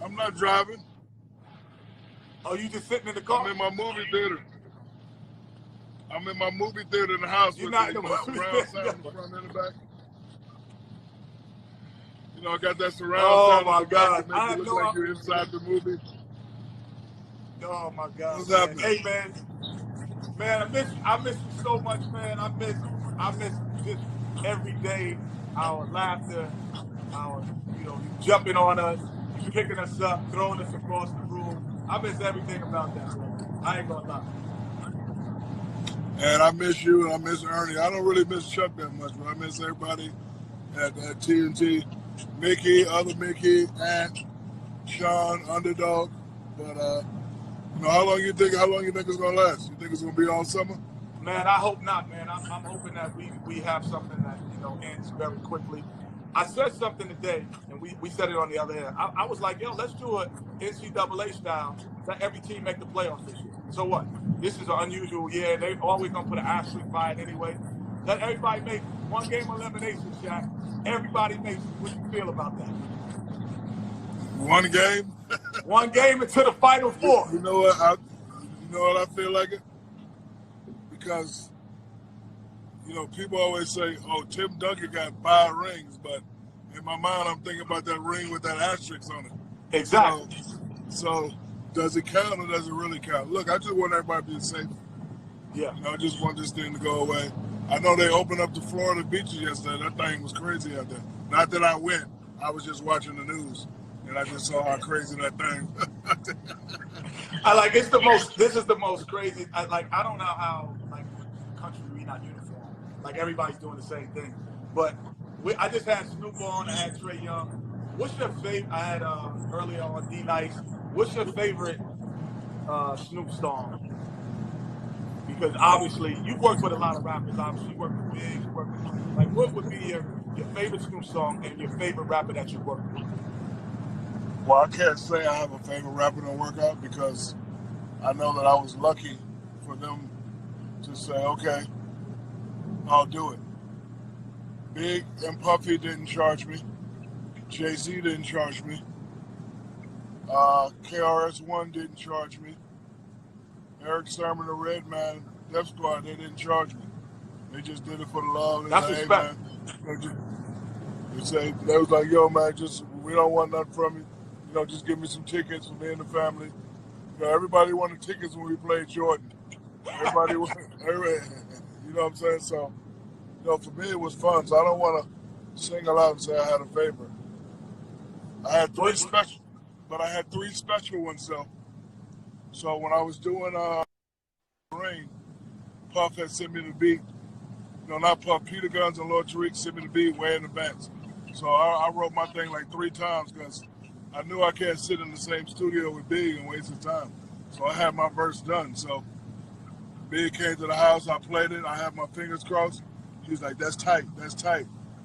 I'm not driving. Oh, you just sitting in the car? I'm in my movie theater. I'm in my movie theater in the house You're with not the in the movie surround theater. sound in the front and the back. You know, I got that surround Oh sound my in the back God! to make it look like you're inside the movie. Oh my God! What's Man. happening? Hey man, I miss you so much, man. I miss just every day our laughter, our you jumping on us, you picking us up, throwing us across the room. I miss everything about that, bro. I ain't gonna lie. And I miss you, and I miss Ernie. I don't really miss Chuck that much, but I miss everybody at TNT. Mickey, other Mickey, Ant, Sean, Underdog. But how long you think it's gonna last? You think it's gonna be all summer? Man, I hope not, man. I'm hoping that we have something that ends very quickly. I said something today, and we said it on the other hand. I was like, yo, let's do a NCAA style. Let every team make the playoffs this year. So what? This is an unusual year. They always gonna put an asterisk by it anyway. Let everybody make it. One game elimination, Shaq. Everybody makes it. What you feel about that? One game. One game into the Final Four. You know what? I feel like it because people always say, "Oh, Tim Duncan got 5 rings," but in my mind, I'm thinking about that ring with that asterisk on it. Exactly. So does it count or does it really count? Look, I just want everybody to be safe. Yeah. I just want this thing to go away. I know they opened up the Florida beaches yesterday. That thing was crazy out there. Not that I went. I was just watching the news, and I just saw how crazy that thing. This is the most crazy. I don't know how country we not uniform. Everybody's doing the same thing. But I just had Snoop on. I had Trey Young. What's your favorite? I had earlier on D Nice. What's your favorite Snoop song? Because obviously you work with a lot of rappers. Obviously you work with Biggs. You work with what would be your favorite Snoop song and your favorite rapper that you work with? Well, I can't say I have a favorite rapper to work out because I know that I was lucky for them to say, okay, I'll do it. Big and Puffy didn't charge me. Jay-Z didn't charge me. KRS-One didn't charge me. Eric Sermon, the Red Man, Def Squad, they didn't charge me. They just did it for the love. That's respect. They was like, yo, man, we don't want nothing from you. Just give me some tickets for me and the family. Everybody wanted tickets when we played Jordan. Everybody, you know what I'm saying? So, for me, it was fun. So I don't want to single out and say I had a favorite. I had 3 special, but I had 3 special ones, though. So when I was doing Rain, Puff had sent me the beat. Not Puff, Peter Guns and Lord Tariq sent me the beat way in advance. So I wrote my thing 3 times because I knew I can't sit in the same studio with Big and waste his time. So I had my verse done. So Big came to the house, I played it, I had my fingers crossed. He was like, that's tight.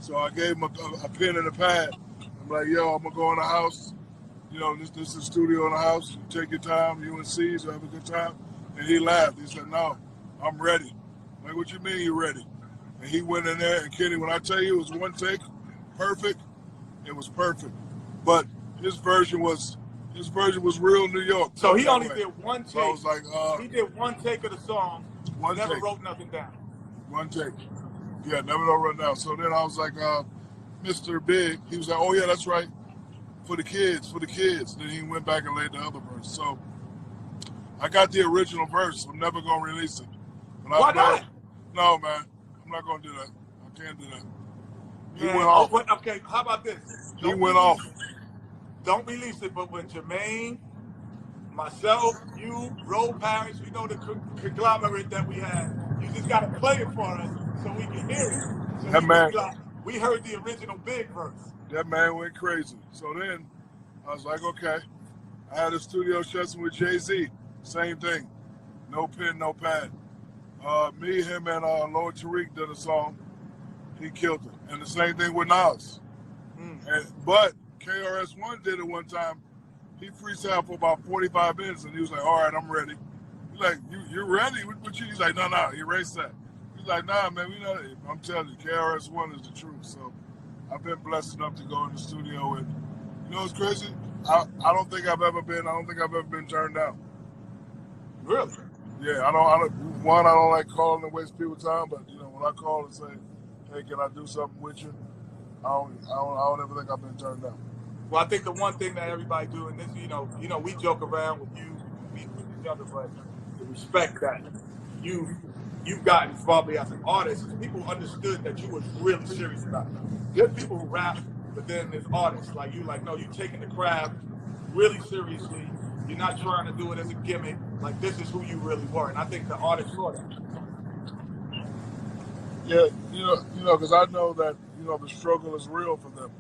So I gave him a pen and a pad. I'm like, yo, I'm going to go in the house. This is the studio in the house. You take your time, you and C's, have a good time. And he laughed. He said, no, I'm ready. I'm like, what you mean you're ready? And he went in there, and Kenny, when I tell you it was one take, perfect, it was perfect. But his version was real New York. So he only did one take. So I was like, he did one take of the song. Never wrote nothing down. One take. Yeah, never wrote down. So then I was like, Mr. Big, he was like, oh yeah, that's right. For the kids. Then he went back and laid the other verse. So I got the original verse. I'm never going to release it. Why not? No, man. I'm not going to do that. I can't do that. He went off. Okay, how about this? He went off. Don't release it, but when Jermaine, myself, you, Roe Parrish, the conglomerate that we had, you just got to play it for us so we can hear it. So that man, we heard the original Big verse. That man went crazy. So then I was like, okay. I had a studio session with Jay-Z. Same thing. No pen, no pad. Me, him, and Lord Tariq did a song. He killed it. And the same thing with Nas. But KRS-One did it one time. He freestyled for about 45 minutes, and he was like, all right, I'm ready. He's like, you ready? He's like, no, erase that. He's like, nah, man, we know. I'm telling you, KRS-One is the truth. So I've been blessed enough to go in the studio with. It's crazy? I don't think I've ever been. I don't think I've ever been turned down. Really? Yeah, I don't. One, I don't like calling and waste people's time. But when I call and say, "Hey, can I do something with you?" I don't ever think I've been turned down. Well, I think the one thing that everybody do, and this, we joke around with you, with each other, but the respect that you you've gotten probably as an artist is people understood that you was really serious about it. There's people who rap, but then there's artists like you, like, no, you taking the craft really seriously. You're not trying to do it as a gimmick. Like, this is who you really were, and I think the artists saw that. Yeah, because I know that the struggle is real for them.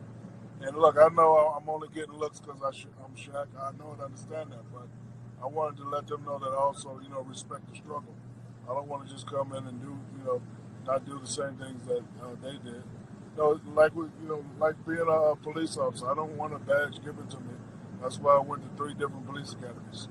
And look, I know I'm only getting looks because I'm Shaq. I know and understand that, but I wanted to let them know that I also, respect the struggle. I don't want to just come in and do, not do the same things that they did. Like being a police officer, I don't want a badge given to me. That's why I went to 3 different police academies.